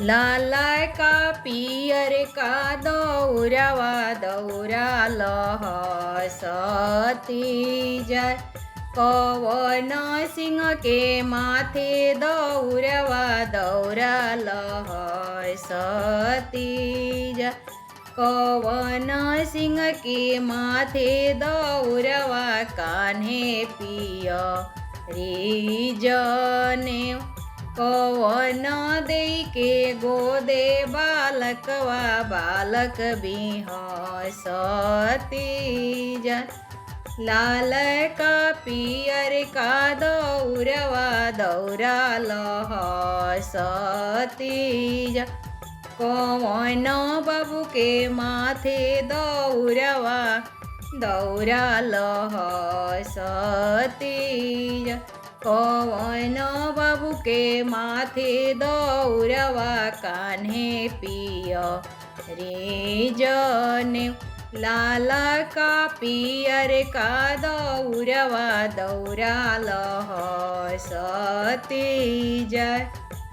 लाल का पियर का दौरावा दौरा लहसती जाय। कवन सिंह के माथे दौरावा दौरा लहसती जाय। कवन सिंह के माथे दौरावा कान्हे पियरी जनेऊ। कवन दे के गोदे बालकवा बालक बिहसती जाय। लाल का पियर का दौरावा दौरा लहसती जाय। कवन बाबू के माथे दौरावा दौरा लहसती जाय। कवन बाबू के माथे दौरावा कान्हे पियरी जनेऊ। लाल का पियर का दौरावा दौरा लहसती जाय।